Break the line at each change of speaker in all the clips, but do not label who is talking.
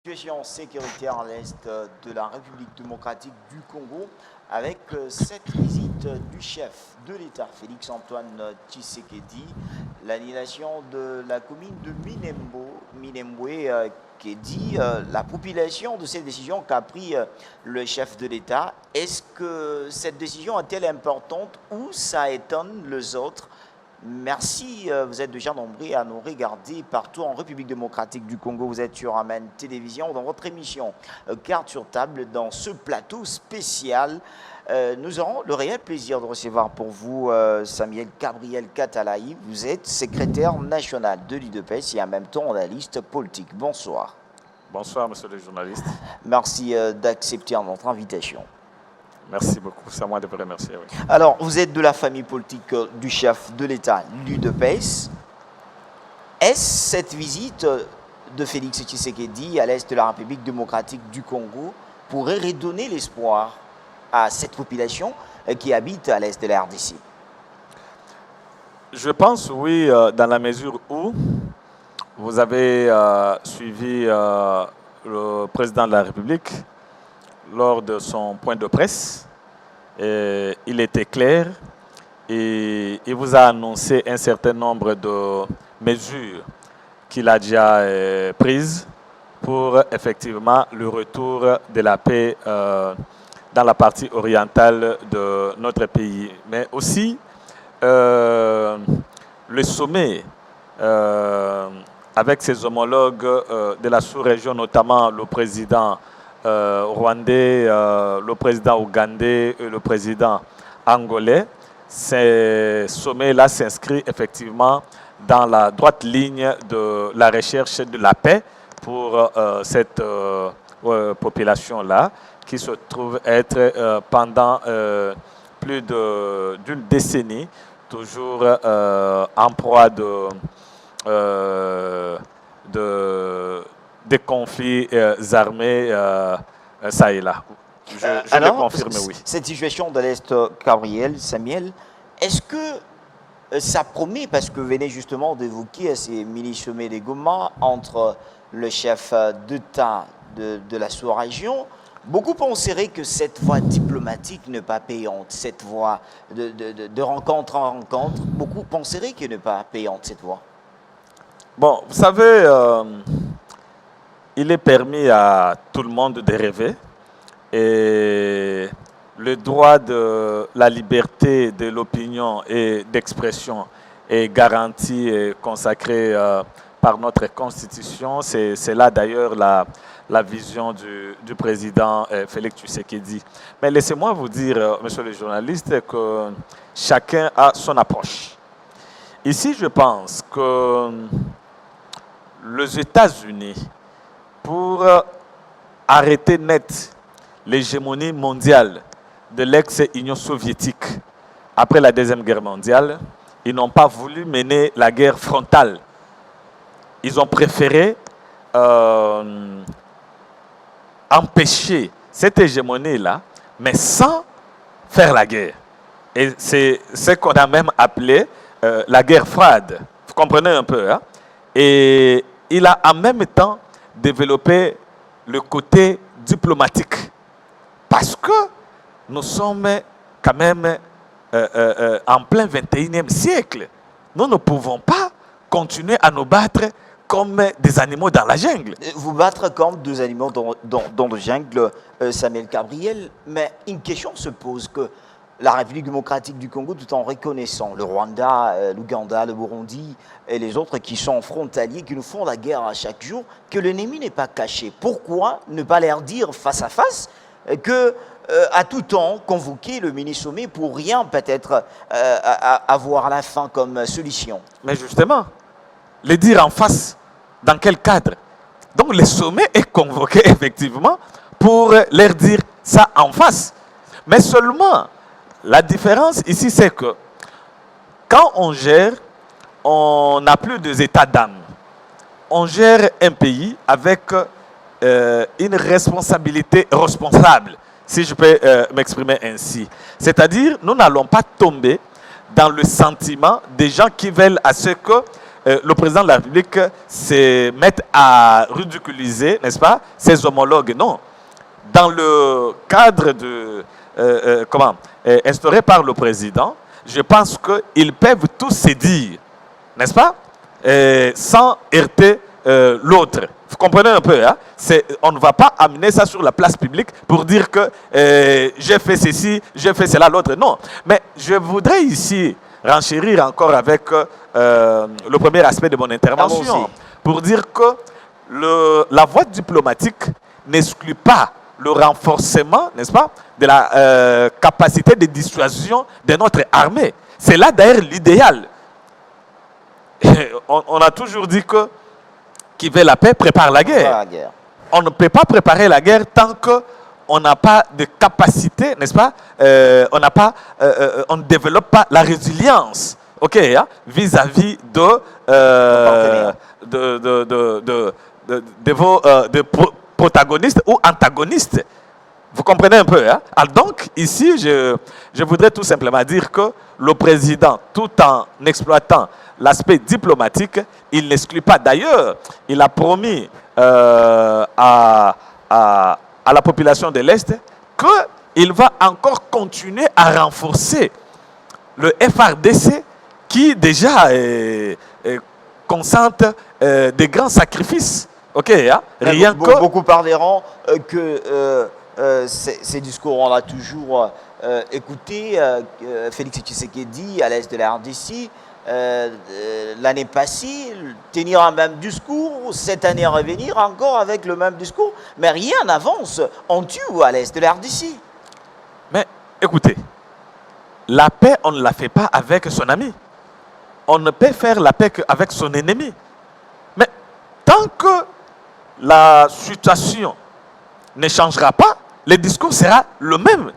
Situation sécuritaire à l'est de la République démocratique du Congo avec cette visite du chef de l'État, Félix-Antoine Tshisekedi, l'annulation de la commune de Minembwe, qui dit la population de cette décision qu'a pris le chef de l'État. Est-ce que cette décision est-elle importante ou ça étonne les autres? Merci, vous êtes déjà nombreux à nous regarder partout en République démocratique du Congo. Vous êtes sur Amen Télévision dans votre émission Carte sur table. Dans ce plateau spécial, nous aurons le réel plaisir de recevoir pour vous Samuel Gabriel Katalaï. Vous êtes secrétaire national de l'UDPS et en même temps analyste politique. Bonsoir.
Bonsoir, monsieur le journaliste.
Merci d'accepter notre invitation.
Merci beaucoup, c'est à moi de vous remercier. Oui.
Alors, vous êtes de la famille politique du chef de l'État, l'UDPS. Est-ce cette visite de Félix Tshisekedi à l'est de la République démocratique du Congo pourrait redonner l'espoir à cette population qui habite à l'est de la RDC?
Je pense oui, dans la mesure où vous avez suivi le président de la République lors de son point de presse. Il était clair et il vous a annoncé un certain nombre de mesures qu'il a déjà prises pour effectivement le retour de la paix dans la partie orientale de notre pays. Mais aussi le sommet avec ses homologues de la sous-région, notamment le président rwandais, le président ougandais et le président angolais. Ces sommets-là s'inscrivent effectivement dans la droite ligne de la recherche de la paix pour cette population-là qui se trouve être pendant plus d'une décennie toujours en proie des conflits armés, ça et là. Je le confirme, oui.
Cette situation de l'Est, Gabriel, Samuel, est-ce que ça promet, parce que vous venez justement d'évoquer ces mini-sommets de Goma entre le chef d'État de la sous-région, beaucoup penseraient que cette voie diplomatique n'est pas payante, cette voie de rencontre en rencontre, beaucoup penseraient qu'elle n'est pas payante, cette voie.
Bon, vous savez, il est permis à tout le monde de rêver et le droit de la liberté de l'opinion et d'expression est garanti et consacré par notre Constitution. C'est là d'ailleurs la vision du président Félix Tshisekedi. Mais laissez-moi vous dire, monsieur le journaliste, que chacun a son approche. Ici, je pense que les États-Unis, pour arrêter net l'hégémonie mondiale de l'ex-Union soviétique après la Deuxième Guerre mondiale, ils n'ont pas voulu mener la guerre frontale. Ils ont préféré empêcher cette hégémonie-là, mais sans faire la guerre. Et c'est ce qu'on a même appelé la guerre froide. Vous comprenez un peu, hein? Et il a en même temps développé le côté diplomatique. Parce que nous sommes quand même en plein 21e siècle. Nous ne pouvons pas continuer à nous battre comme des animaux dans la jungle.
Vous battre comme des animaux dans la jungle, Samuel Gabriel, mais une question se pose que la République démocratique du Congo, tout en reconnaissant le Rwanda, l'Ouganda, le Burundi et les autres qui sont frontaliers, qui nous font la guerre à chaque jour, que l'ennemi n'est pas caché. Pourquoi ne pas leur dire face à face que à tout temps convoquer le mini-sommet pour rien peut-être avoir à la fin comme solution?
Mais justement, le dire en face, dans quel cadre? Donc le sommet est convoqué effectivement pour leur dire ça en face. Mais seulement, la différence ici, c'est que quand on gère, on n'a plus des états d'âme. On gère un pays avec une responsabilité responsable, si je peux m'exprimer ainsi. C'est-à-dire, nous n'allons pas tomber dans le sentiment des gens qui veulent à ce que le président de la République se mette à ridiculiser, n'est-ce pas, ses homologues. Non. Dans le cadre de, instauré par le président, je pense qu'ils peuvent tous se dire, n'est-ce pas, sans heurter l'autre. Vous comprenez un peu, hein? On ne va pas amener ça sur la place publique pour dire que j'ai fait ceci, j'ai fait cela, l'autre. Non. Mais je voudrais ici renchérir encore avec le premier aspect de mon intervention pour dire que la voie diplomatique n'exclut pas le renforcement, n'est-ce pas, de la capacité de dissuasion de notre armée. C'est là d'ailleurs l'idéal. On a toujours dit que qui veut la paix prépare la guerre. On ne peut pas préparer la guerre tant qu'on n'a pas de capacité, n'est-ce pas, on ne développe pas la résilience, ok, hein, vis-à-vis de vos protagonistes ou antagonistes. Vous comprenez un peu, hein? Alors donc, ici, je voudrais tout simplement dire que le président, tout en exploitant l'aspect diplomatique, il n'exclut pas. D'ailleurs, il a promis à la population de l'Est qu'il va encore continuer à renforcer le FRDC qui déjà consente des grands sacrifices. Ok, hein? Rien que...
Beaucoup parleront que ces discours, on a toujours écouté Félix Tshisekedi à l'est de la RDC l'année passée tenir un même discours, cette année revenir encore avec le même discours, mais rien n'avance en tue à l'est de la RDC.
Mais écoutez, la paix, on ne la fait pas avec son ami. On ne peut faire la paix qu'avec son ennemi. Mais tant que la situation ne changera pas, le discours sera le même.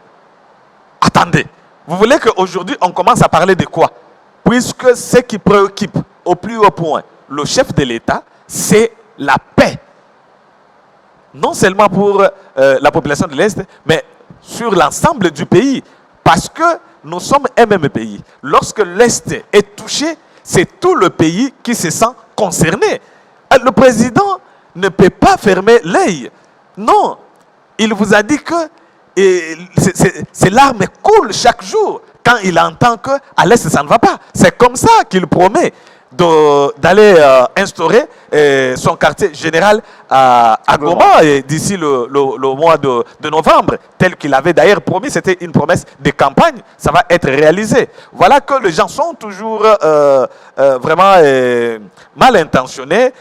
Attendez, vous voulez qu'aujourd'hui on commence à parler de quoi? Puisque ce qui préoccupe au plus haut point le chef de l'État, c'est la paix. Non seulement pour la population de l'Est, mais sur l'ensemble du pays. Parce que nous sommes un même pays. Lorsque l'Est est touché, c'est tout le pays qui se sent concerné. Le président ne peut pas fermer l'œil. Non. Il vous a dit que ses larmes coulent chaque jour quand il entend qu'à l'Est, ça ne va pas. C'est comme ça qu'il promet d'aller instaurer son quartier général à Goma d'ici le mois de novembre, tel qu'il avait d'ailleurs promis. C'était une promesse de campagne, ça va être réalisé. Voilà que les gens sont toujours vraiment mal intentionnés,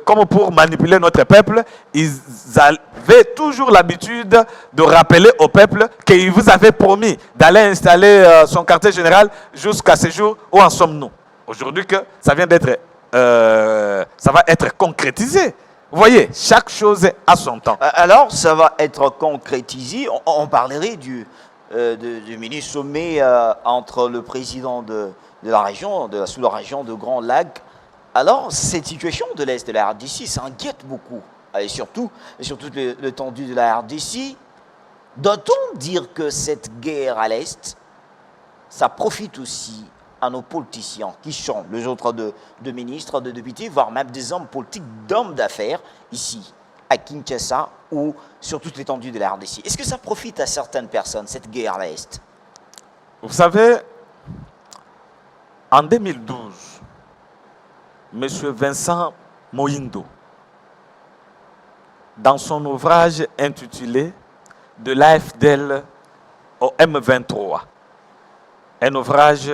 comme pour manipuler notre peuple. Ils avaient toujours l'habitude de rappeler au peuple qu'il vous avait promis d'aller installer son quartier général jusqu'à ce jour. Où en sommes-nous? Aujourd'hui que ça vient d'être, ça va être concrétisé. Vous voyez, chaque chose a son temps.
Alors, ça va être concrétisé. On parlerait du mini sommet entre le président de la région, de la sous-région de Grand Lac. Alors, cette situation de l'Est de la RDC, ça inquiète beaucoup. Et surtout l'étendue de la RDC. Doit-on dire que cette guerre à l'Est, ça profite aussi à nos politiciens qui sont les autres de ministres, de députés, voire même des hommes politiques, d'hommes d'affaires, ici, à Kinshasa ou sur toute l'étendue de la RDC? Est-ce que ça profite à certaines personnes, cette guerre à l'Est?
Vous savez, en 2012, M. Vincent Moïndo, dans son ouvrage intitulé « De l'AFDL au M23 », un ouvrage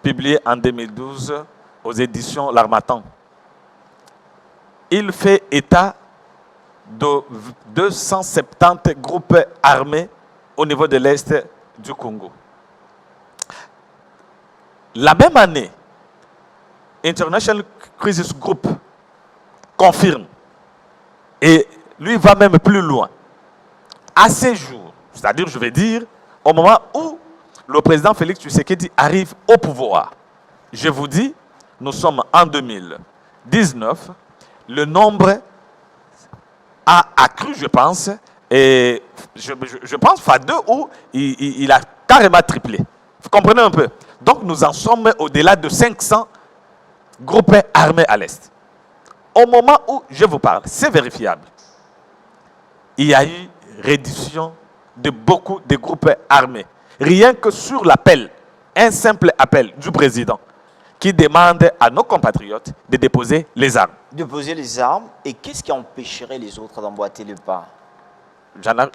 publié en 2012 aux éditions L'Harmattan. Il fait état de 270 groupes armés au niveau de l'Est du Congo. La même année, International Crisis Group confirme, et lui va même plus loin. À ces jours, c'est-à-dire, je vais dire, au moment où le président Félix Tshisekedi arrive au pouvoir, je vous dis, nous sommes en 2019, le nombre a accru, je pense, et je pense fois 2 où il a carrément triplé. Vous comprenez un peu? Donc nous en sommes au-delà de 500 groupes armés à l'Est. Au moment où je vous parle, c'est vérifiable. Il y a eu réduction de beaucoup de groupes armés. Rien que sur l'appel, un simple appel du président qui demande à nos compatriotes de déposer les armes.
Déposer les armes, et qu'est-ce qui empêcherait les autres d'emboîter le pas?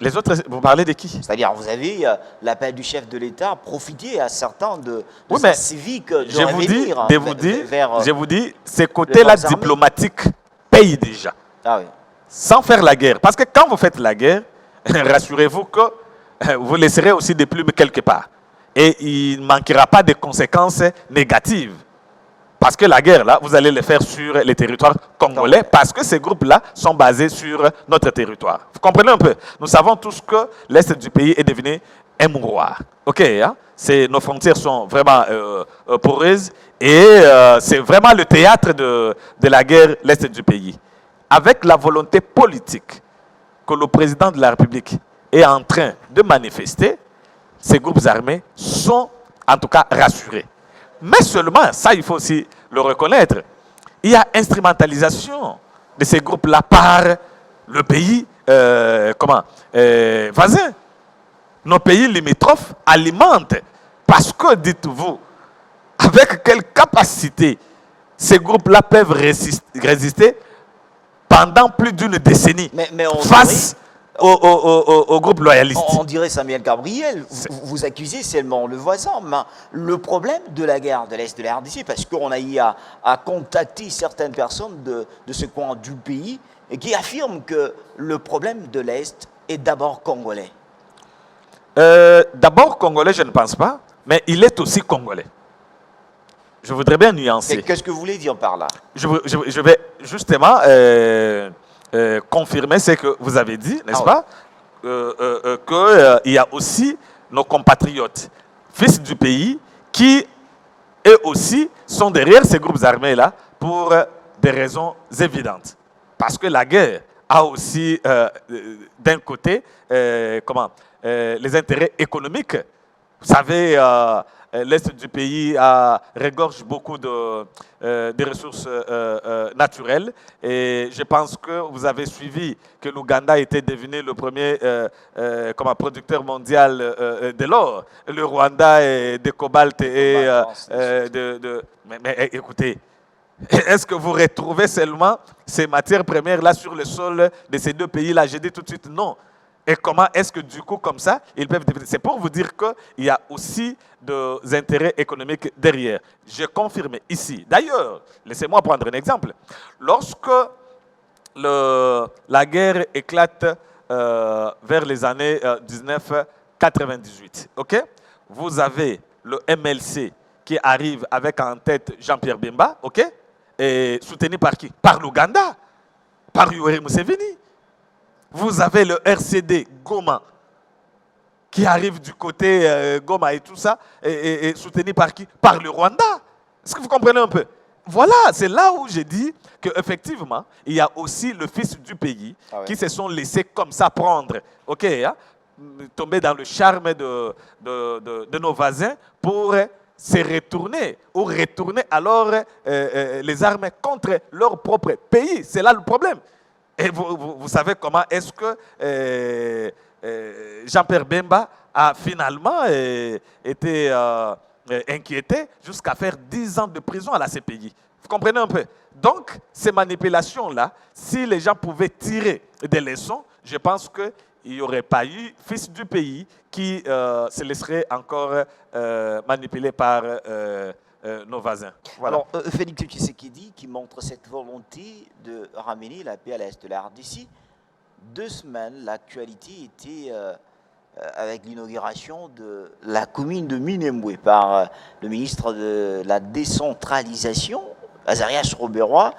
Les autres, vous parlez de qui?
C'est-à-dire, vous avez l'appel du chef de l'État, profiter à certains de
Oui,
sa
mais
civique de
je vous dis,
vers
je vous dis, ces côtés-là
forces armées.
diplomatiques payent déjà,
Ah oui.
sans faire la guerre. Parce que quand vous faites la guerre, rassurez-vous que vous laisserez aussi des plumes quelque part. Et il ne manquera pas de conséquences négatives. Parce que la guerre, là, vous allez le faire sur les territoires congolais, parce que ces groupes-là sont basés sur notre territoire. Vous comprenez un peu? Nous savons tous que l'Est du pays est devenu un mouroir. OK, hein? Nos frontières sont vraiment poreuses et c'est vraiment le théâtre de la guerre, l'Est du pays. Avec la volonté politique que le président de la République est en train de manifester, ces groupes armés sont en tout cas rassurés. Mais seulement, ça il faut aussi le reconnaître, il y a instrumentalisation de ces groupes-là par le pays voisin. Nos pays limitrophes alimentent. Parce que, dites-vous, avec quelle capacité ces groupes-là peuvent résister pendant plus d'une décennie
Mais on
face au groupe loyaliste.
On dirait Samuel Gabriel, vous accusez seulement le voisin, mais le problème de la guerre de l'Est de la RDC, parce qu'on a eu à contacter certaines personnes de ce coin du pays et qui affirment que le problème de l'Est est d'abord congolais.
D'abord congolais, je ne pense pas, mais il est aussi congolais. Je voudrais bien nuancer.
Qu'est-ce que vous voulez dire par là?
Je vais justement confirmer ce que vous avez dit, n'est-ce pas? Qu'il y a aussi nos compatriotes, fils du pays, qui eux aussi sont derrière ces groupes armés-là pour des raisons évidentes. Parce que la guerre a aussi, d'un côté, les intérêts économiques. Vous savez, l'Est du pays regorge beaucoup de ressources naturelles. Et je pense que vous avez suivi que l'Ouganda était devenu le premier producteur mondial de l'or. Le Rwanda est de cobalt et mais écoutez, est-ce que vous retrouvez seulement ces matières premières-là sur le sol de ces deux pays-là? J'ai dit tout de suite non. Et comment est-ce que du coup, comme ça, ils peuvent... C'est pour vous dire qu'il y a aussi des intérêts économiques derrière. Je confirme ici. D'ailleurs, laissez-moi prendre un exemple. Lorsque la guerre éclate vers les années 1998, ok? Vous avez le MLC qui arrive avec en tête Jean-Pierre Bemba, ok? Et soutenu par qui? Par l'Ouganda, par Yoweri Museveni. Vous avez le RCD Goma qui arrive du côté Goma et tout ça, et soutenu par qui? Par le Rwanda. Est-ce que vous comprenez un peu? Voilà, c'est là où j'ai dit qu'effectivement, il y a aussi le fils du pays qui se sont laissés comme ça prendre, ok, hein, tomber dans le charme de nos voisins pour se retourner ou retourner alors les armes contre leur propre pays. C'est là le problème. Et vous savez comment est-ce que Jean-Pierre Bemba a finalement été inquiété jusqu'à faire 10 ans de prison à la CPI. Vous comprenez un peu? Donc, ces manipulations-là, si les gens pouvaient tirer des leçons, je pense qu'il n'y aurait pas eu fils du pays qui se laisserait encore manipuler par nos voisins. Voilà.
Alors, Félix Tshisekedi qui montre cette volonté de ramener la paix à l'Est de la RDC. 2 semaines, l'actualité était avec l'inauguration de la commune de Minembwe par le ministre de la décentralisation, Azarias Robert-Roy.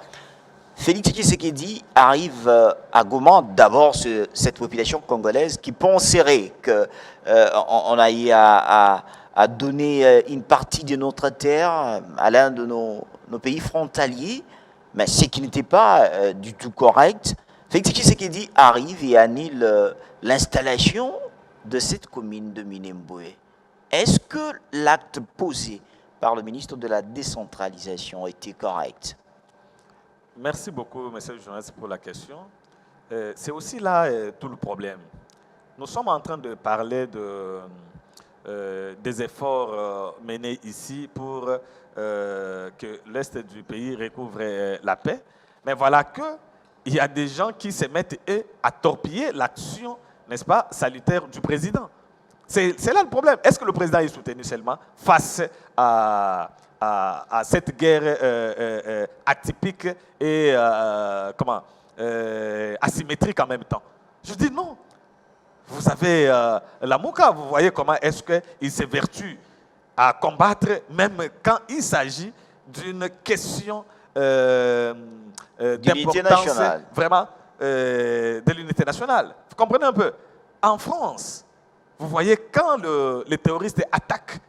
Félix Tshisekedi arrive à Goma, d'abord cette population congolaise qui penserait qu'on a eu à donner une partie de notre terre à l'un de nos pays frontaliers, mais ce qui n'était pas du tout correct. Félix Tshisekedi arrive et annule l'installation de cette commune de Minembwe. Est-ce que l'acte posé par le ministre de la Décentralisation était correcte?
Merci beaucoup, monsieur le journaliste, pour la question. C'est aussi là tout le problème. Nous sommes en train de parler des efforts menés ici pour que l'Est du pays recouvre la paix. Mais voilà qu'il y a des gens qui se mettent à torpiller l'action, n'est-ce pas, salutaire du président. C'est là le problème. Est-ce que le président est soutenu seulement face à cette guerre atypique et asymétrique en même temps? Je dis non. Vous avez la Mouka, vous voyez comment est-ce qu'il s'évertue à combattre même quand il s'agit d'une question d'importance vraiment de l'unité nationale. Vous comprenez un peu? En France, vous voyez quand les terroristes attaquent,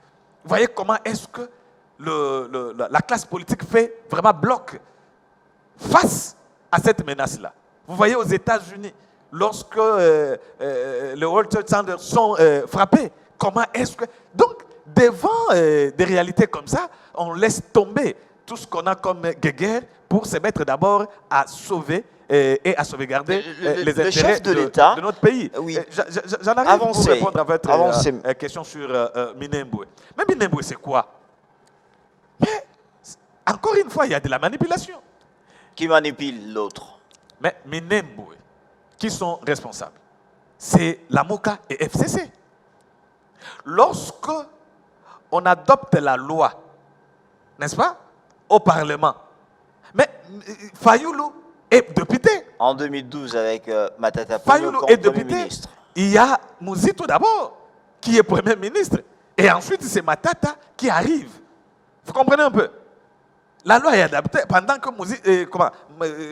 vous voyez comment est-ce que la classe politique fait vraiment bloc face à cette menace-là. Vous voyez aux États-Unis, lorsque les World Trade Center sont frappés, comment est-ce que... Donc, devant des réalités comme ça, on laisse tomber tout ce qu'on a comme guerre pour se mettre d'abord à sauver et à sauvegarder les intérêts de notre pays.
Oui.
J'en arrive pour répondre à votre question sur Minembwe. Mais Minembwe, c'est quoi? Mais, encore une fois, il y a de la manipulation.
Qui manipule l'autre?
Mais Minembwe, qui sont responsables? C'est la MOCA et FCC. Lorsque on adopte la loi, n'est-ce pas, au Parlement, mais Fayoulou est député.
En 2012, avec Matata
Fayoulou est député. Il y a Mouzito d'abord, qui est Premier ministre. Et ensuite, c'est Matata qui arrive. Vous comprenez un peu? La loi est adaptée pendant que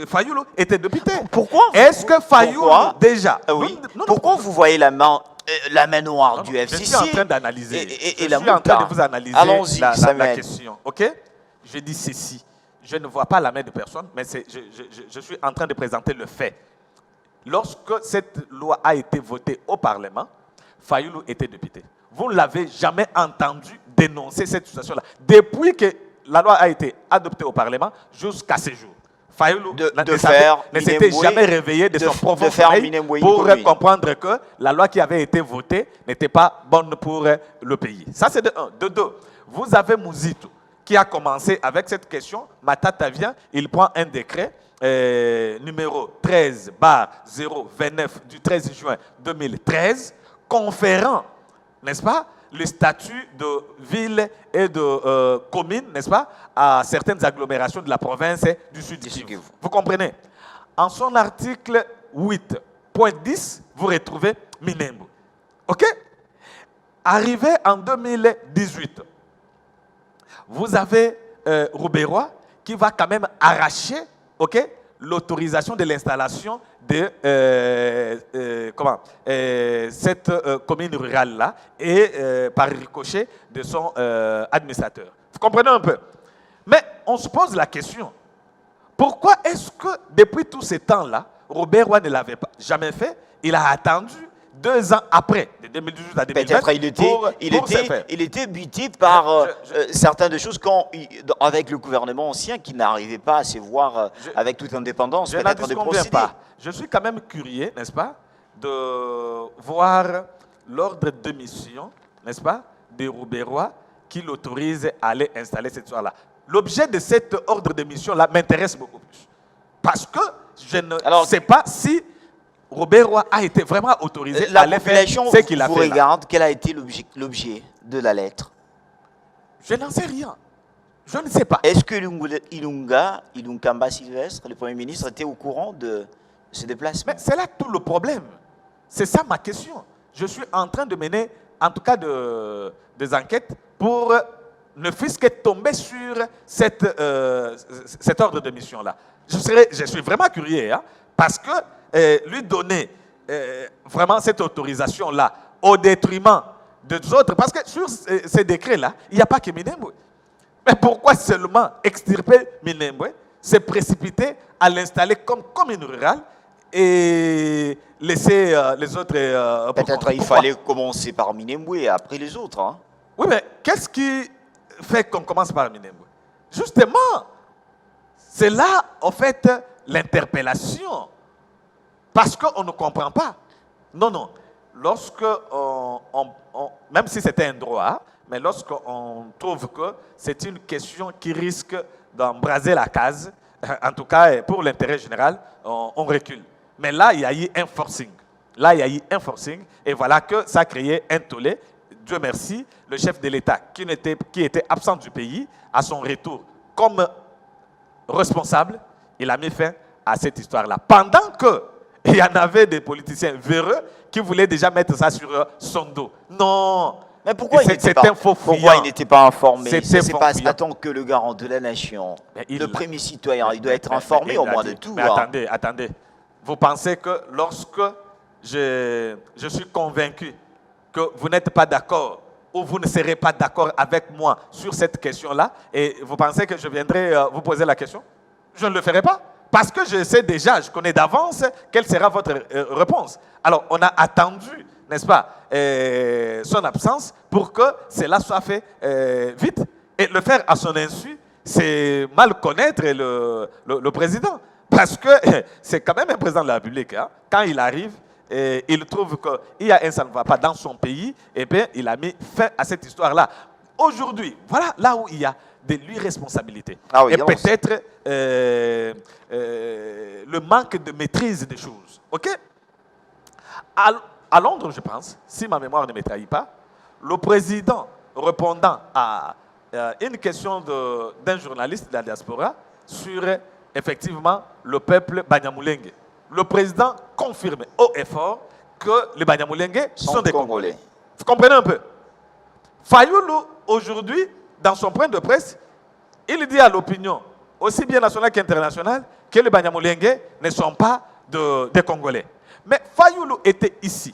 Fayoulou était député.
Pourquoi?
Est-ce que Fayoulou, déjà...
oui. Pourquoi vous voyez la main noire du FCC?
Je suis en train d'analyser.
Et
je suis en train de vous analyser la question. Ok? Je dis ceci. Je ne vois pas la main de personne, mais je suis en train de présenter le fait. Lorsque cette loi a été votée au Parlement, Fayoulou était député. Vous ne l'avez jamais entendu dénoncer cette situation-là. Depuis que la loi a été adoptée au Parlement jusqu'à ce jour. Fayoulou ne s'était jamais réveillé de son profond sommeil pour comprendre que la loi qui avait été votée n'était pas bonne pour le pays. Ça, c'est de un. De deux, vous avez Mouzito qui a commencé avec cette question. Matata vient, il prend un décret numéro 13/029 du 13 juin 2013, conférant, n'est-ce pas, le statut de ville et de commune, n'est-ce pas, à certaines agglomérations de la province du Sud Kivu. Vous comprenez? En son article 8.10, vous retrouvez Minembwe. OK? Arrivé en 2018, vous avez Rouberois qui va quand même arracher, OK, l'autorisation de l'installation de cette commune rurale-là et par ricochet de son administrateur. Vous comprenez un peu? Mais on se pose la question, pourquoi est-ce que depuis tous ces temps-là, Robert Roy ne l'avait pas jamais fait? Il a attendu 2 ans après, de 2018 à 2020,
peut-être il était buté par certaines des choses avec le gouvernement ancien qui n'arrivait pas à se voir avec toute indépendance, peut-être de procéder.
Je suis quand même curieux, n'est-ce pas, de voir l'ordre de mission, n'est-ce pas, de Rouberois qui l'autorise à aller installer cette histoire-là. L'objet de cet ordre de mission-là m'intéresse beaucoup plus. Parce que je ne sais pas si Robert Roy a été vraiment autorisé à aller faire ce qu'il a fait.
Vous regarde, quel a été l'objet de la lettre?
Je n'en sais rien. Je ne sais pas.
Est-ce que Ilunkamba Sylvestre, le Premier ministre, était au courant de ce déplacement?
Mais c'est là tout le problème. C'est ça ma question. Je suis en train de mener, en tout cas, des enquêtes pour ne fût-ce que tomber sur cet ordre de mission-là. Je suis vraiment curieux, hein, parce que lui donner vraiment cette autorisation-là au détriment des autres, parce que sur ces décrets-là, il n'y a pas que Minembwe. Mais pourquoi seulement extirper Minembwe, se précipiter à l'installer comme commune rurale et laisser les autres...
Peut-être il fallait commencer par Minembwe et après les autres. Hein.
Oui, mais qu'est-ce qui fait qu'on commence par Minembwe? Justement, c'est là, en fait, l'interpellation. Parce qu'on ne comprend pas. Non, non. Lorsque, même si c'était un droit, mais lorsqu'on trouve que c'est une question qui risque d'embraser la case, en tout cas pour l'intérêt général, on recule. Mais là, il y a eu un forcing. Là, il y a eu un forcing, et voilà que ça a créé un tollé. Dieu merci, le chef de l'État, qui était absent du pays, à son retour comme responsable, il a mis fin à cette histoire-là. Pendant qu'il y en avait des politiciens véreux qui voulaient déjà mettre ça sur son dos. Non.
Mais pourquoi il n'était pas informé? Ça se passe. Attends que le garant de la nation, le premier citoyen, il doit être informé au moins de tout.
Mais attendez. Vous pensez que lorsque je suis convaincu que vous n'êtes pas d'accord ou vous ne serez pas d'accord avec moi sur cette question-là, et vous pensez que je viendrai vous poser la question? Je ne le ferai pas. Parce que je sais déjà, je connais d'avance quelle sera votre réponse. Alors, on a attendu, n'est-ce pas, son absence pour que cela soit fait vite. Et le faire à son insu, c'est mal connaître le président. Parce que c'est quand même un président de la République. Hein. Quand il arrive, il trouve qu'il y a un ça ne va pas dans son pays, et bien il a mis fin à cette histoire-là. Aujourd'hui, voilà là où il y a de l'irresponsabilité. Ah oui, et peut-être le manque de maîtrise des choses. OK? À Londres, je pense, si ma mémoire ne me trahit pas, le président répondant à une question d'un journaliste de la diaspora sur effectivement le peuple Banyamulenge. Le président confirme haut et fort que les Banyamulenge sont des Congolais. Vous comprenez un peu? Fayoulou, aujourd'hui, dans son point de presse, il dit à l'opinion, aussi bien nationale qu'internationale, que les Banyamulenge ne sont pas des Congolais. Mais Fayoulou était ici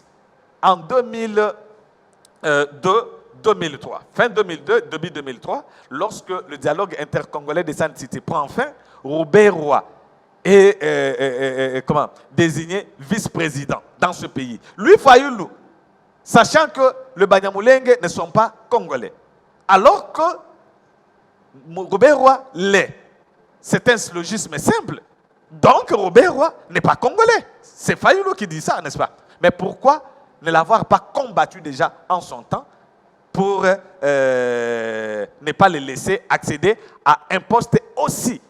en 2002-2003, fin 2002, début 2003, lorsque le dialogue intercongolais de San City prend fin, Robert Roy est désigné vice-président dans ce pays. Lui, Fayoulou, sachant que les Banyamulenge ne sont pas Congolais, alors que Robert Roy l'est. C'est un syllogisme simple. Donc, Robert Roy n'est pas Congolais. C'est Fayoulou qui dit ça, n'est-ce pas? Mais pourquoi ne l'avoir pas combattu déjà en son temps pour ne pas le laisser accéder à un poste aussi,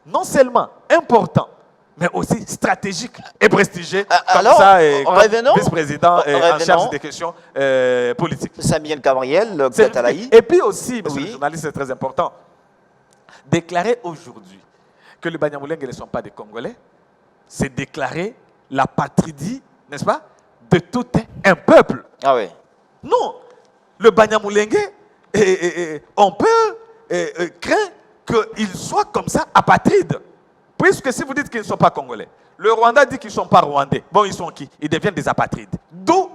non seulement important, mais aussi stratégique et prestigieux, comme ça, comme vice-président en charge des questions politiques.
Samuel Gabriel, Katalaï.
Et puis aussi, monsieur le journaliste, c'est très important, déclarer aujourd'hui que les Banyamulenge ne sont pas des Congolais, c'est déclarer la patrie, n'est-ce pas, de tout un peuple.
Ah oui.
Non, le Banyamulenge, on peut craindre qu'ils soient comme ça apatrides. Puisque si vous dites qu'ils ne sont pas Congolais, le Rwanda dit qu'ils ne sont pas Rwandais. Bon, ils sont qui? Ils deviennent des apatrides. D'où,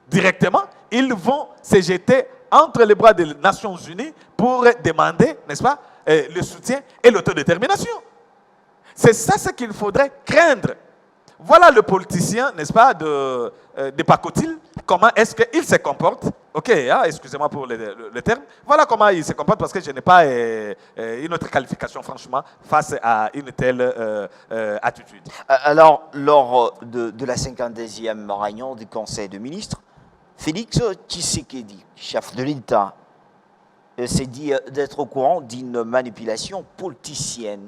directement, ils vont se jeter entre les bras des Nations Unies pour demander, n'est-ce pas, le soutien et l'autodétermination. C'est ça ce qu'il faudrait craindre. Voilà le politicien, n'est-ce pas, de Pacotil, comment est-ce qu'il se comporte. Ok, hein, excusez-moi pour le terme. Voilà comment il se comporte, parce que je n'ai pas une autre qualification, franchement, face à une telle attitude.
Alors, lors de la 52e réunion du Conseil des ministres, Félix Tshisekedi, chef de l'État, s'est dit d'être au courant d'une manipulation politicienne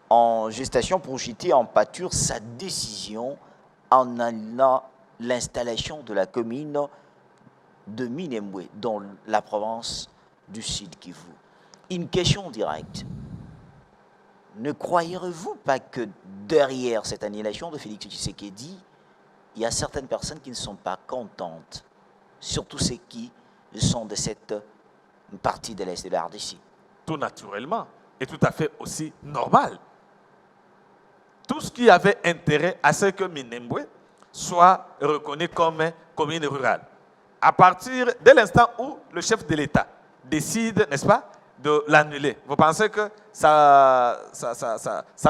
en gestation pour jeter en pâture sa décision en allant l'installation de la commune de Minembwe dans la province du Sud Kivu. Une question directe. Ne croyez-vous pas que derrière cette annulation de Félix Tshisekedi, il y a certaines personnes qui ne sont pas contentes, surtout ceux qui sont de cette partie de l'Est de la RDC?
Tout naturellement, et tout à fait aussi normal. Tout ce qui avait intérêt à ce que Minembwe soit reconnu comme commune rurale. À partir de l'instant où le chef de l'État décide, n'est-ce pas, de l'annuler, vous pensez que ça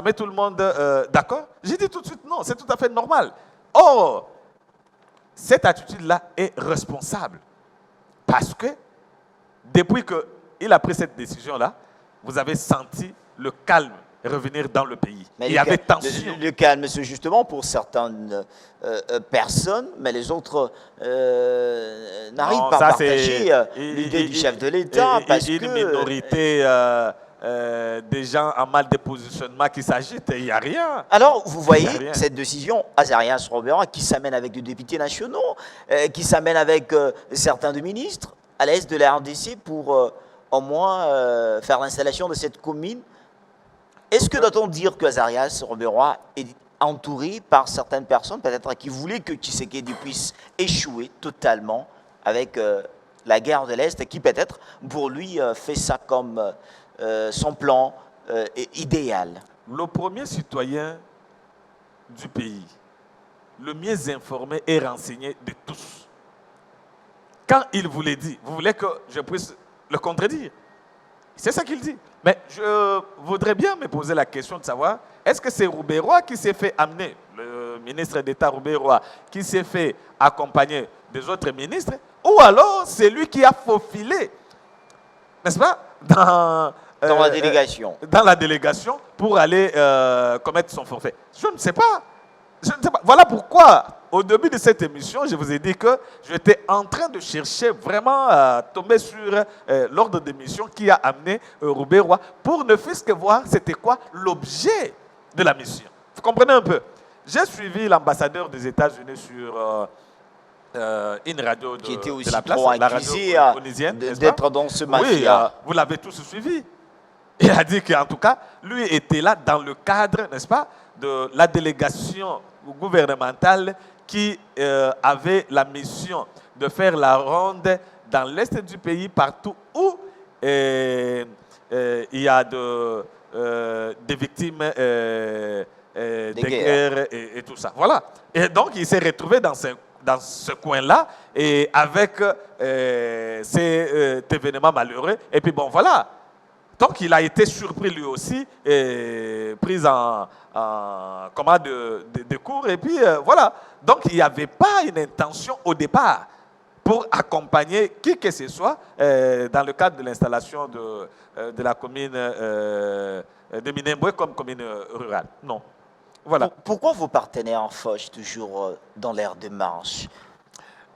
met tout le monde d'accord? J'ai dit tout de suite non, c'est tout à fait normal. Or, cette attitude-là est responsable. Parce que depuis il a pris cette décision-là, vous avez senti le calme revenir dans le pays.
Mais
il y avait tension.
Le calme, c'est justement pour certaines personnes, mais les autres n'arrivent pas à partager l'idée du chef de l'État parce
une
que
minorité des gens en mal de positionnement qui s'agitent, il n'y a rien.
Alors, vous
Il y
voyez
a rien.
cette décision, Azarias Robera, qui s'amène avec des députés nationaux, qui s'amène avec certains de ministres à l'est de la RDC pour au moins faire l'installation de cette commune. Est-ce que doit-on dire que Azarias Robera est entouré par certaines personnes, peut-être qui voulaient que Tshisekedi puisse échouer totalement avec la guerre de l'Est, qui peut-être pour lui fait ça comme son plan idéal?
Le premier citoyen du pays, le mieux informé et renseigné de tous, quand il vous le dit, vous voulez que je puisse le contredire? C'est ça qu'il dit. Mais je voudrais bien me poser la question de savoir, est-ce que c'est Roubaix-Roy qui s'est fait amener, le ministre d'État Roubaix-Roy, qui s'est fait accompagner des autres ministres, ou alors c'est lui qui a faufilé, n'est-ce pas, dans
la délégation.
Dans la délégation pour aller commettre son forfait. Je ne sais pas. Je ne sais pas. Voilà pourquoi, au début de cette émission, je vous ai dit que j'étais en train de chercher vraiment à tomber sur l'ordre d'émission qui a amené Roubaix-Roy pour ne fût-ce que voir c'était quoi l'objet de la mission. Vous comprenez un peu? J'ai suivi l'ambassadeur des États-Unis sur une radio
qui était aussi
de la place,
trop
la
accusé
radio onisienne,
d'être dans ce mafia.
Oui, vous l'avez tous suivi. Il a dit qu'en tout cas, lui était là dans le cadre, n'est-ce pas, de la délégation gouvernementale qui avait la mission de faire la ronde dans l'est du pays, partout où il y a des victimes de guerre et tout ça. Voilà. Et donc, il s'est retrouvé dans ce coin-là et avec ces événements malheureux. Et puis bon, voilà. Donc, il a été surpris lui aussi, pris en commande de cours. Et puis, voilà. Donc, il n'y avait pas une intention au départ pour accompagner qui que ce soit dans le cadre de l'installation de la commune de Minembwe comme commune rurale. Non. Voilà.
Pourquoi vos partenaires fauchent toujours dans l'air de marche?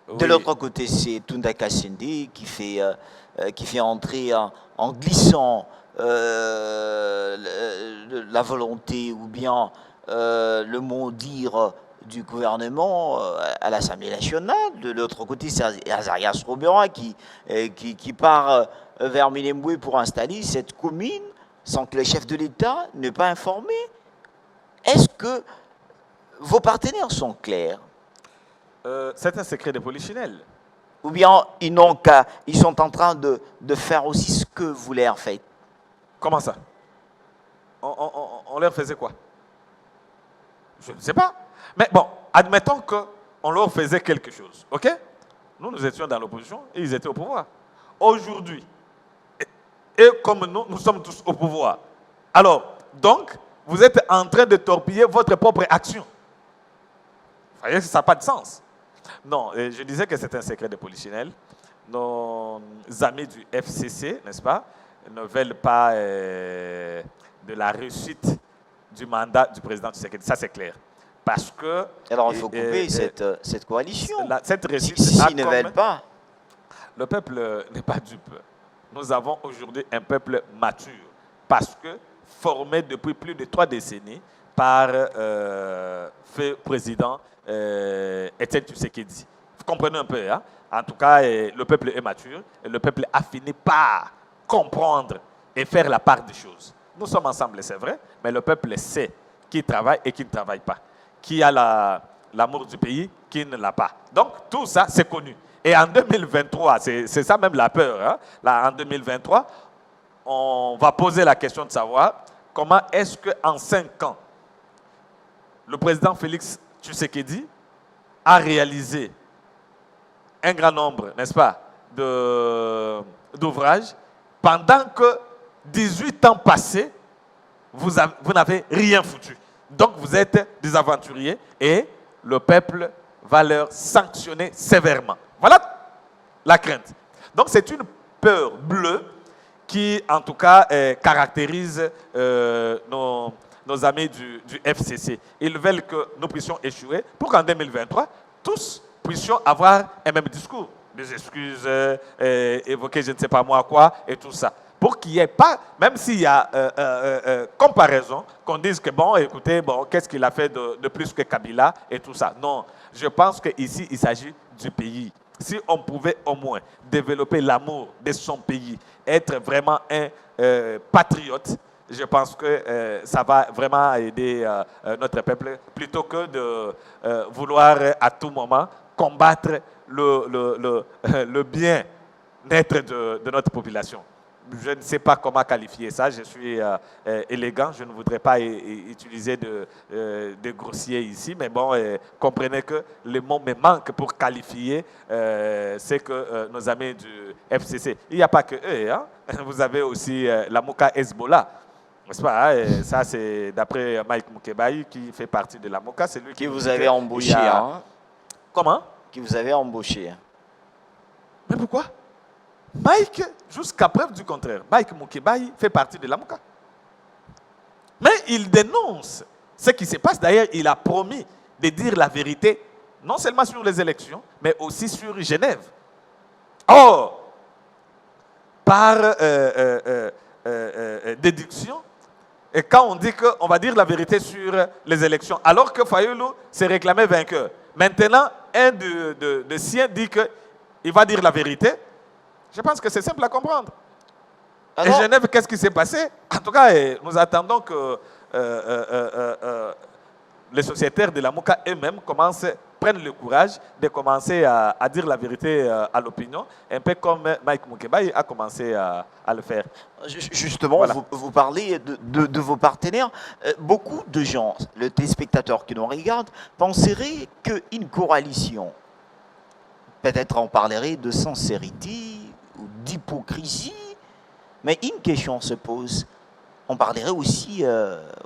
De
Oui.
l'autre côté, c'est Tunda Kassende qui fait entrer en glissant la volonté ou bien le mot dire du gouvernement à l'Assemblée nationale. De l'autre côté, c'est Azarias Robera qui part vers Minembwe pour installer cette commune sans que le chef de l'État n'ait pas informé. Est-ce que vos partenaires sont clairs?
C'est un secret de polichinelle.
Ou bien ils sont en train de faire aussi ce que vous leur faites?
Comment ça? On leur faisait quoi? Je ne sais pas. Mais bon, admettons qu'on leur faisait quelque chose. OK? Nous étions dans l'opposition et ils étaient au pouvoir. Aujourd'hui, et comme nous sommes tous au pouvoir. Alors, donc, vous êtes en train de torpiller votre propre action. Vous voyez que ça n'a pas de sens. Non, je disais que c'est un secret de polichinelle. Nos amis du FCC, n'est-ce pas, ne veulent pas de la réussite du mandat du président Tshisekedi. Ça, c'est clair. Parce que...
Alors, il faut couper cette coalition.
Cette réussite...
S'ils ne veulent pas.
Le peuple n'est pas dupe. Nous avons aujourd'hui un peuple mature. Parce que formé depuis plus de 3 décennies par feu président Etienne Tshisekedi. Vous comprenez un peu, hein? En tout cas, le peuple est mature et le peuple a fini par comprendre et faire la part des choses. Nous sommes ensemble, c'est vrai, mais le peuple sait qui travaille et qui ne travaille pas, qui a l'amour du pays, qui ne l'a pas. Donc, tout ça, c'est connu. Et en 2023, c'est ça même la peur, hein? Là, en 2023, on va poser la question de savoir comment est-ce qu'en 5 ans, le président Félix Tshisekedi a réalisé un grand nombre, n'est-ce pas, d'ouvrages, pendant que 18 ans passés, vous n'avez rien foutu. Donc vous êtes des aventuriers et le peuple va leur sanctionner sévèrement. Voilà la crainte. Donc c'est une peur bleue qui, en tout cas, caractérise nos amis du FCC. Ils veulent que nous puissions échouer pour qu'en 2023, tous puissions avoir un même discours. Des excuses, évoquer je ne sais pas moi quoi, et tout ça. Pour qu'il n'y ait pas, même s'il y a comparaison, qu'on dise que bon, écoutez, bon, qu'est-ce qu'il a fait de plus que Kabila et tout ça. Non, je pense qu'ici, il s'agit du pays. Si on pouvait au moins développer l'amour de son pays, être vraiment un patriote, je pense que ça va vraiment aider notre peuple, plutôt que de vouloir à tout moment combattre le bien-être de notre population. Je ne sais pas comment qualifier ça, je suis élégant, je ne voudrais pas utiliser de grossier ici, mais bon, comprenez que les mots me manquent pour qualifier ce que nos amis du FCC. Il n'y a pas que eux, hein? Vous avez aussi la Moka Hezbollah, n'est-ce pas? Hein? Ça, c'est d'après Mike Mukebai, qui fait partie de la Moka, c'est lui
qui vous avez embauché. Hein?
Comment?
Qui vous avez embauché.
Mais pourquoi? Mike, jusqu'à preuve du contraire, Mike Mukebai fait partie de la Moka. Mais il dénonce ce qui se passe. D'ailleurs, il a promis de dire la vérité, non seulement sur les élections, mais aussi sur Genève. Or, par déduction, et quand on dit qu'on va dire la vérité sur les élections, alors que Fayoulou s'est réclamé vainqueur. Maintenant, un de siens dit qu'il va dire la vérité. Je pense que c'est simple à comprendre. Alors, et Genève, qu'est-ce qui s'est passé? En tout cas, nous attendons que les sociétaires de la Moka eux-mêmes prennent le courage de commencer à dire la vérité à l'opinion, un peu comme Mike Mukebai a commencé à le faire.
Justement, voilà. vous parlez de vos partenaires. Beaucoup de gens, le téléspectateur qui nous regarde, penseraient qu'une coalition, peut-être on parlerait de sincérité, d'hypocrisie, mais une question se pose. On parlerait aussi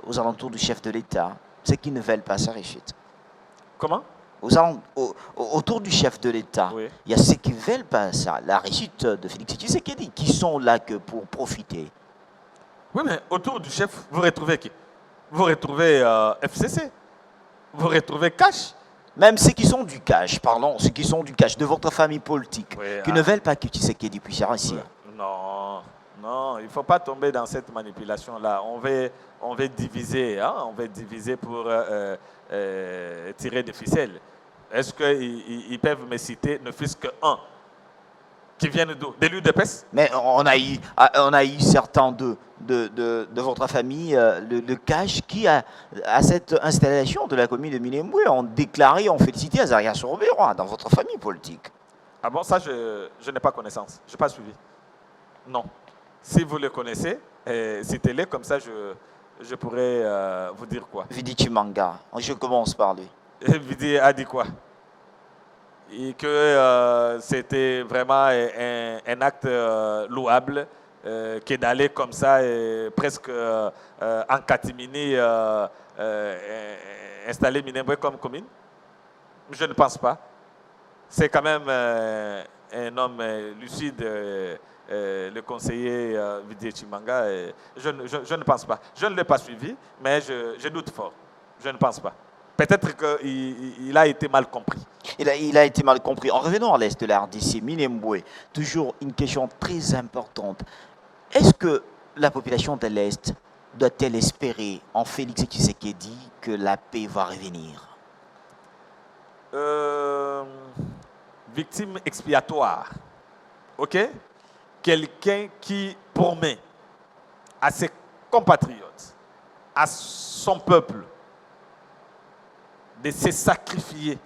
aux alentours du chef de l'État, ceux qui ne veulent pas sa réussite.
Comment?
Autour du chef de l'État, oui. Il y a ceux qui ne veulent pas ça, la réussite de Félix Tshisekedi, qui sont là que pour profiter.
Oui, mais autour du chef, vous retrouvez qui? Vous retrouvez FCC, vous retrouvez Cash.
Même ceux qui sont du cash, pardon, ceux qui sont du cash, de votre famille politique,
oui,
qui ne veulent pas que Tshisekedi puisse réussir.
Oui. Non, il ne faut pas tomber dans cette manipulation-là. On veut diviser, hein? On veut diviser pour tirer des ficelles. Est-ce qu'ils peuvent me citer ne fût-ce qu'un qui viennent d'où? De l'UDPS?
Mais on a eu certains de votre famille, le cash, qui, à cette installation de la commune de Minembwe, ont déclaré, ont félicité Azaria Souroubérois dans votre famille politique.
Ah bon, ça, je n'ai pas connaissance. Je n'ai pas suivi. Non. Si vous le connaissez, citez-le, comme ça, je pourrais vous dire quoi.
Vidi Chimanga, je commence par lui.
Vidi a dit quoi? Et que c'était vraiment un acte louable, que d'aller comme ça, presque en catimini, installer Minembwe comme commune. Je ne pense pas. C'est quand même un homme lucide, le conseiller Vidi Chimanga. Je ne pense pas. Je ne l'ai pas suivi, mais je doute fort. Je ne pense pas. Peut-être qu'il a été mal compris.
Il a été mal compris. En revenant à l'est de la RDC, Minembwe, toujours une question très importante. Est-ce que la population de l'Est doit-elle espérer en Félix Tshisekedi que la paix va revenir?
Victime expiatoire. OK? Quelqu'un qui promet à ses compatriotes, à son peuple, de se sacrifier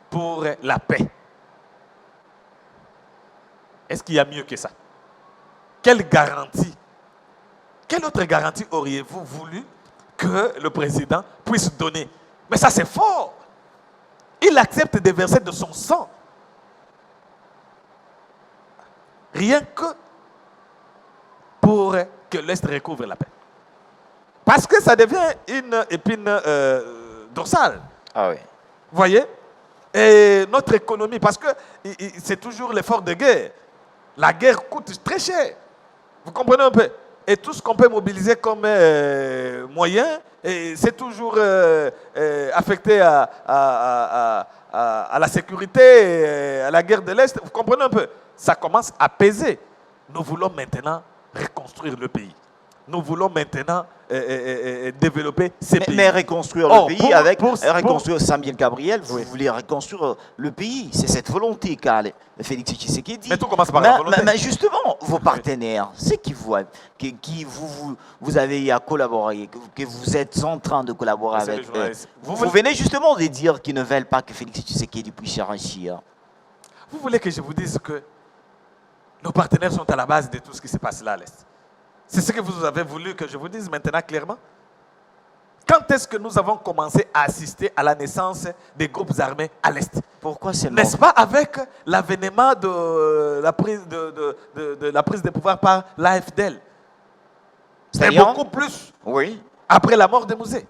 pour la paix. Est-ce qu'il y a mieux que ça? Quelle garantie? Quelle autre garantie auriez-vous voulu que le président puisse donner? Mais ça, c'est fort. Il accepte de verser de son sang. Rien que pour que l'Est recouvre la paix. Parce que ça devient une épine dorsale.
Ah oui.
Vous voyez? Et notre économie, parce que c'est toujours l'effort de guerre. La guerre coûte très cher. Vous comprenez un peu? Et tout ce qu'on peut mobiliser comme moyen, c'est toujours affecté à la sécurité, à la guerre de l'Est. Vous comprenez un peu? Ça commence à peser. Nous voulons maintenant reconstruire le pays. Nous voulons maintenant développer ces pays.
Mais reconstruire le pays reconstruire Samuel Gabriel, vous voulez reconstruire le pays. C'est cette volonté qu'a Félix Tshisekedi.
Mais tout commence par la volonté.
Mais justement, vos partenaires, c'est qui vous avez à collaborer, que vous êtes en train de collaborer avec eux. Vous venez justement de dire qu'ils ne veulent pas que Félix Tshisekedi puisse réussir.
Vous voulez que je vous dise que nos partenaires sont à la base de tout ce qui se passe là à l'Est? C'est ce que vous avez voulu que je vous dise maintenant clairement? Quand est-ce que nous avons commencé à assister à la naissance des groupes armés à l'Est?
Pourquoi c'est
N'est-ce pas avec l'avènement de la prise de pouvoir par l'AFDL? C'est beaucoup plus après la mort de Mouzé.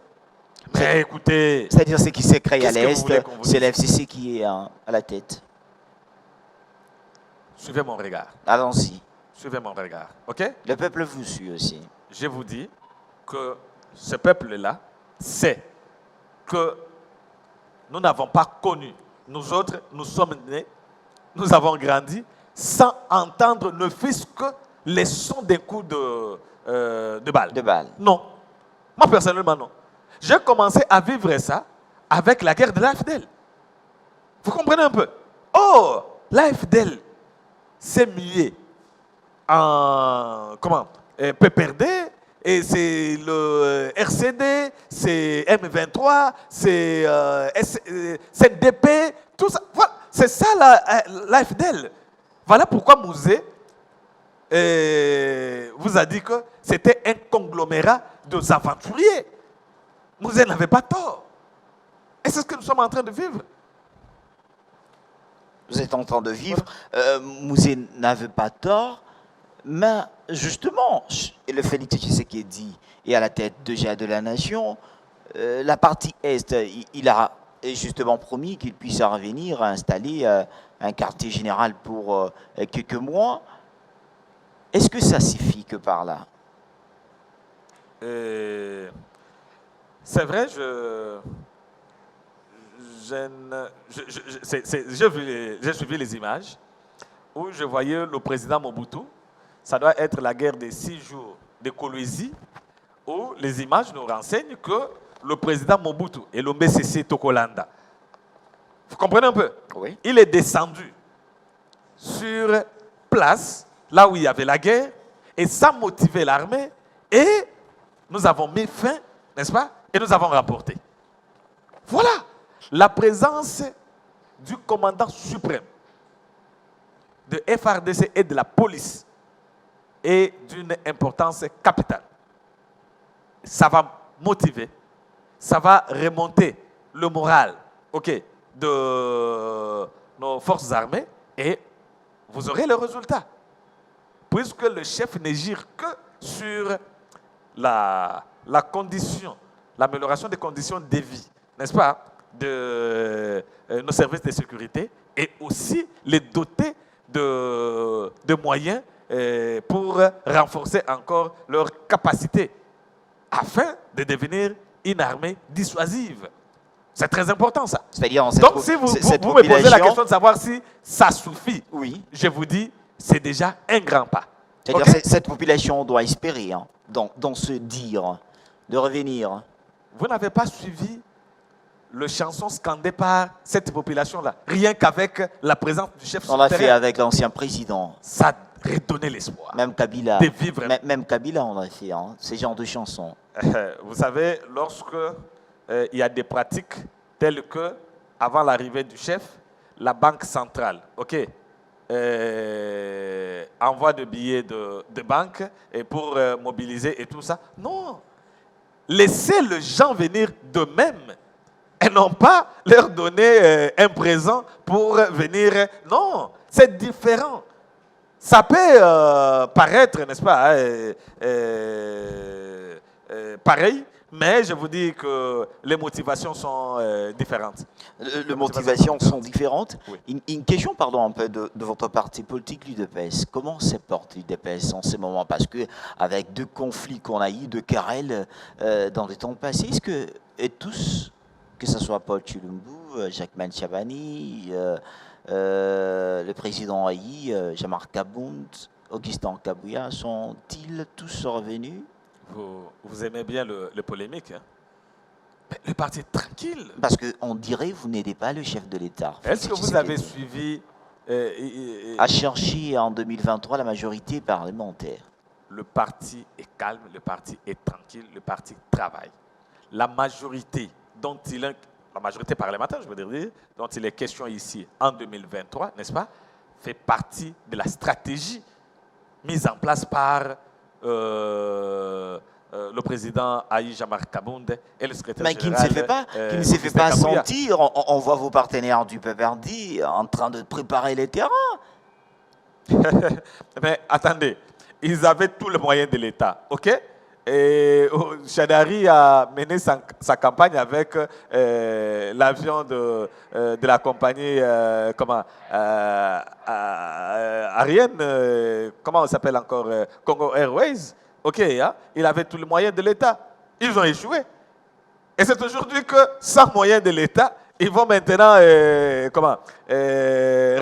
Mais écoutez...
C'est-à-dire ce qui s'est créé à l'Est, c'est l'FCC qui est à la tête.
Suivez mon regard.
Allons-y.
Suivez mon regard, ok?
Le peuple vous suit aussi.
Je vous dis que ce peuple-là sait que nous n'avons pas connu. Nous autres, nous sommes nés, nous avons grandi sans entendre ne fût-ce que les sons des coups de balles.
De balles.
Non. Moi, personnellement, non. J'ai commencé à vivre ça avec la guerre de l'AFDL. Vous comprenez un peu? Oh, l'AFDL s'est mué en PPRD, et c'est le RCD, c'est M23, c'est CDP, tout ça. Voilà, c'est ça l'AFDL. Voilà pourquoi Mouzé vous a dit que c'était un conglomérat de aventuriers. Mouzé n'avait pas tort. Et c'est ce que nous sommes en train de vivre.
Vous êtes en train de vivre. Mouzé n'avait pas tort. Mais justement, le Félix Tshisekedi est à la tête de la nation. La partie Est, il a justement promis qu'il puisse revenir à installer un quartier général pour quelques mois. Est-ce que ça suffit que par là?
C'est vrai, j'ai suivi les images où je voyais le président Mobutu. Ça doit être la guerre des 6 jours de Kolwezi, où les images nous renseignent que le président Mobutu et le MCC Tokolanda, vous comprenez un peu?
Oui.
Il est descendu sur place, là où il y avait la guerre, et ça motivait l'armée, et nous avons mis fin, n'est-ce pas? Et nous avons rapporté. Voilà la présence du commandant suprême de FARDC et de la police est d'une importance capitale. Ça va motiver, ça va remonter le moral, de nos forces armées, et vous aurez le résultat. Puisque le chef ne gire que sur la condition, l'amélioration des conditions de vie, n'est-ce pas, de nos services de sécurité, et aussi les doter de moyens pour renforcer encore leur capacité afin de devenir une armée dissuasive. C'est très important ça. Donc si vous me posez la question de savoir si ça suffit,
oui,
je vous dis, c'est déjà un grand pas.
C'est-à-dire cette population doit espérer, dans ce dire, de revenir.
Vous n'avez pas suivi le chanson scandé par cette population-là, rien qu'avec la présence du chef
souterrain. On l'a fait avec l'ancien président.
Ça redonnait l'espoir.
Même Kabila.
De vivre.
Même Kabila, on l'a fait, ces genres de chansons.
Vous savez, lorsque il y a des pratiques telles que, avant l'arrivée du chef, la banque centrale, envoie de billets de banque et pour mobiliser et tout ça. Non. Laissez les gens venir d'eux-mêmes et non pas leur donner un présent pour venir. Non, c'est différent. Ça peut paraître, n'est-ce pas, pareil, Mais je vous dis que les motivations sont différentes.
Les motivations sont différentes.
Oui.
Une question, pardon, un peu de votre parti politique, l'UDPS. Comment se porte l'UDPS en ce moment? Parce que avec deux conflits qu'on a eu, deux querelles dans les temps passés, est-ce que et tous, que ce soit Paul Chilumbu, Jacquemain Chabani, le président Haï, Jean-Marc Kabound, Augustin Kabouya, sont-ils tous revenus?
Vous aimez bien le polémique, hein? Mais le parti est tranquille.
Parce qu'on dirait que vous n'aidez pas le chef de l'État.
Est-ce que vous avez suivi
à chercher en 2023 la majorité parlementaire?
Le parti est calme, le parti est tranquille, le parti travaille. La majorité la majorité parlementaire, je veux dire, dont il est question ici en 2023, n'est-ce pas, fait partie de la stratégie mise en place par le président Aïe Jean-Marc Kabound et le secrétaire
mais
général.
Qui ne se fait pas sentir. On voit vos partenaires du PPRD en train de préparer les terrains.
Mais attendez, ils avaient tous les moyens de l'État, ok? Et Chadari a mené sa campagne avec l'avion de la compagnie Ariane, comment on s'appelle encore, Congo Airways. Ok, hein? Il avait tous les moyens de l'État. Ils ont échoué. Et c'est aujourd'hui que, sans moyens de l'État, ils vont maintenant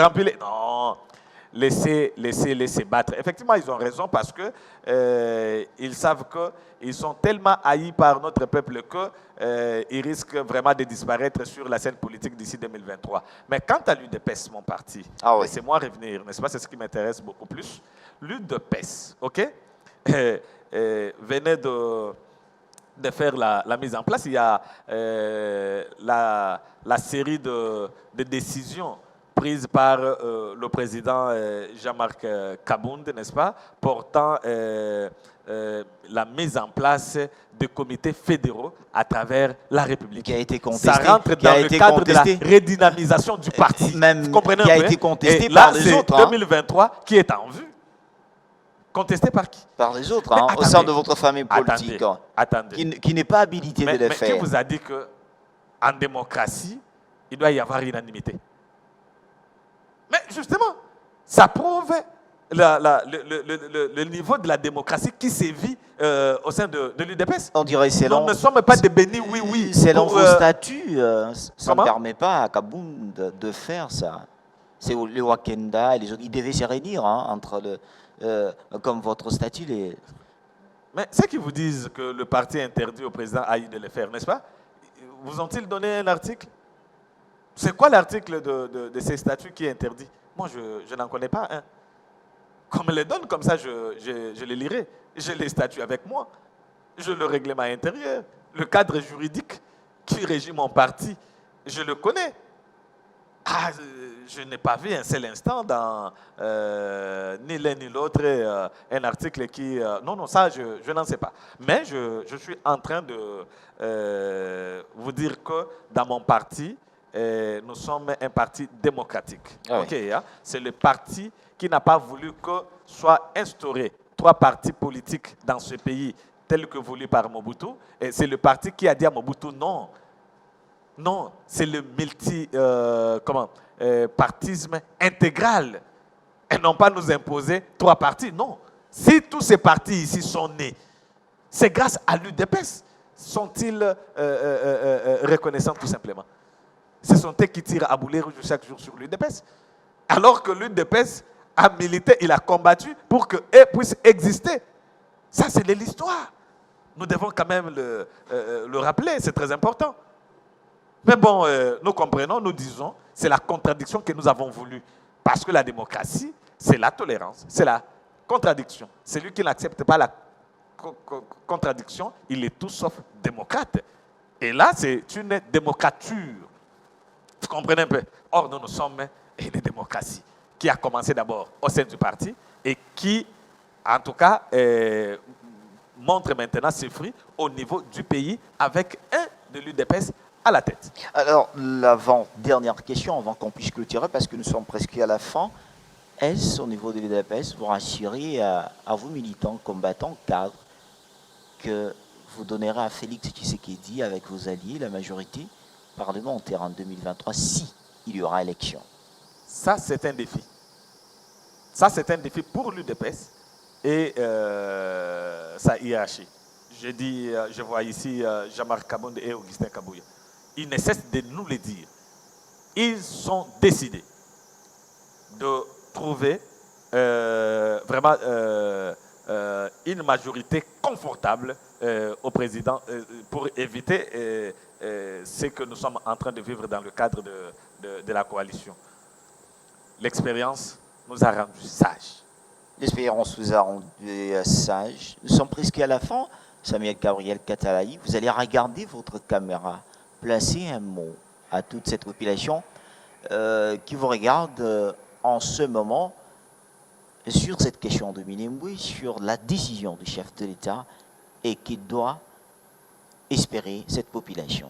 remplir. Non, laissez battre. Effectivement, ils ont raison parce que ils savent qu'ils sont tellement haïs par notre peuple qu'ils risquent vraiment de disparaître sur la scène politique d'ici 2023. Mais quant à l'UDPS, mon parti, laissez-moi revenir, n'est-ce pas? C'est ce qui m'intéresse beaucoup plus. L'UDPS, ok? Venait de faire la mise en place. Il y a la série de décisions prises par le président Jean-Marc Kabound, n'est-ce pas, portant la mise en place de comités fédéraux à travers la République.
Qui a été contesté.
Ça rentre dans le cadre de la redynamisation du parti.
Même
vous comprenez
qui
un
a
peu?
été contesté
Et
par
là,
les autres.
C'est 2023 qui est en vue. Contesté par qui?
Par les autres, hein, au sein de votre famille politique.
Attendez.
Qui n'est pas habilité de le faire.
Mais qui vous a dit qu'en démocratie, il doit y avoir unanimité? Mais justement, ça prouve le niveau de la démocratie qui sévit au sein de l'UDPS.
On dirait
Nous ne sommes pas des bénis, oui.
Selon vos statuts, ça ne permet pas à Kabound de faire ça. C'est le Wakenda et les autres. Ils devaient se réunir entre comme votre statut.
Mais ceux qui vous disent que le parti interdit au président Haï de le faire, n'est-ce pas? Vous ont-ils donné un article? C'est quoi l'article de ces statuts qui est interdit? Moi, je n'en connais pas un. Qu'on me les donne, comme ça, je les lirai. J'ai les statuts avec moi. Je le règlement intérieur. Le cadre juridique qui régit mon parti, je le connais. Je n'ai pas vu un seul instant dans ni l'un ni l'autre un article qui... non, ça, je n'en sais pas. Mais je suis en train de vous dire que dans mon parti, nous sommes un parti démocratique. Okay, hein? C'est le parti qui n'a pas voulu que soient instaurés 3 partis politiques dans ce pays tels que voulus par Mobutu. Et c'est le parti qui a dit à Mobutu non. Non, c'est le partisme intégral. Et non pas nous imposer 3 partis. Non. Si tous ces partis ici sont nés, c'est grâce à l'UDPS. Sont-ils reconnaissants tout simplement? Ce sont eux qui tirent à boulet rouge chaque jour sur l'UDPS. Alors que l'UDPS a milité, il a combattu pour qu'eux puissent exister. Ça, c'est de l'histoire. Nous devons quand même le rappeler, c'est très important. Mais bon, nous comprenons, nous disons, c'est la contradiction que nous avons voulu. Parce que la démocratie, c'est la tolérance, c'est la contradiction. Celui qui n'accepte pas la contradiction, il est tout sauf démocrate. Et là, c'est une démocrature. Vous comprenez un peu? Or, nous sommes une démocratie qui a commencé d'abord au sein du parti et qui, en tout cas, montre maintenant ses fruits au niveau du pays avec un de l'UDPS à la tête.
Alors, l'avant-dernière question, avant qu'on puisse clôturer, parce que nous sommes presque à la fin, est-ce au niveau de l'UDPS pour assurer à vos militants, combattants, cadres, que vous donnerez à Félix Tshisekedi avec vos alliés la majorité parlementaire en 2023 si il y aura élection?
Ça, c'est un défi. Ça, c'est un défi pour l'UDPS et sa hiérarchie. Je vois ici Jean-Marc Kabonde et Augustin Kabouya. Ils ne cessent de nous le dire. Ils sont décidés de trouver vraiment une majorité confortable au président pour éviter ce que nous sommes en train de vivre dans le cadre de la coalition. L'expérience nous a rendus sages.
L'espérance vous a rendu sage. Nous sommes presque à la fin. Samuel Gabriel Katalaï, vous allez regarder votre caméra. Placez un mot à toute cette population qui vous regarde en ce moment sur cette question de Minembwe, sur la décision du chef de l'État et qui doit espérer cette population.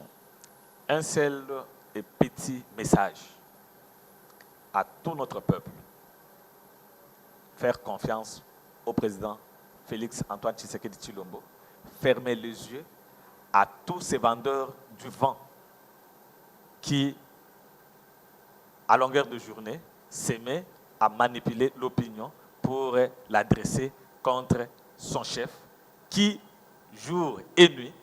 Un seul et petit message à tout notre peuple. Faire confiance au président Félix Antoine Tshisekedi Tshilombo. Fermer les yeux à tous ces vendeurs du vent qui, à longueur de journée, s'aimaient à manipuler l'opinion pour l'adresser contre son chef qui, jour et nuit,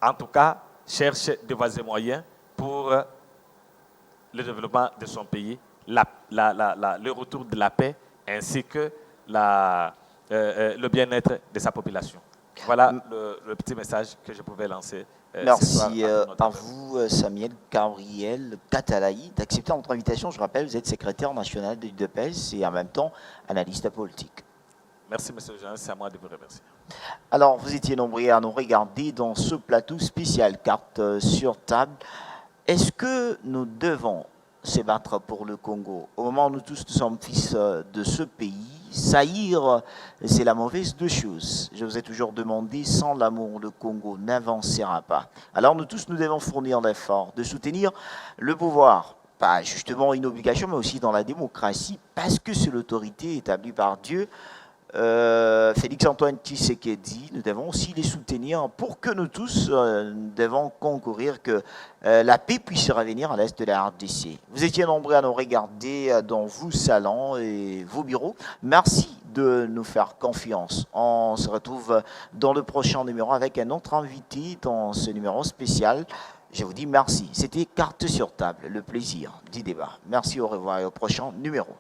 en tout cas, cherche de voies et moyens pour le développement de son pays, le retour de la paix ainsi que le bien-être de sa population. Voilà le petit message que je pouvais lancer.
Merci à vous, Samuel Gabriel Katalaï, d'accepter notre invitation. Je rappelle, vous êtes secrétaire national de l'UDPS et en même temps analyste politique.
Merci, M. Jean, c'est à moi de vous remercier.
Alors, vous étiez nombreux à nous regarder dans ce plateau spécial Carte sur table. Est-ce que nous devons se battre pour le Congo? Au moment où nous tous nous sommes fils de ce pays, saillir, c'est la mauvaise des choses. Je vous ai toujours demandé, sans l'amour, le Congo n'avancera pas. Alors nous tous, nous devons fournir l'effort de soutenir le pouvoir. Pas justement une obligation, mais aussi dans la démocratie, parce que c'est l'autorité établie par Dieu. Félix Antoine Tshisekedi, nous devons aussi les soutenir pour que nous tous devons concourir que la paix puisse revenir à l'est de la RDC. Vous étiez nombreux à nous regarder dans vos salons et vos bureaux. Merci de nous faire confiance. On se retrouve dans le prochain numéro avec un autre invité dans ce numéro spécial. Je vous dis merci. C'était Carte sur table, le plaisir du débat. Merci, au revoir et au prochain numéro.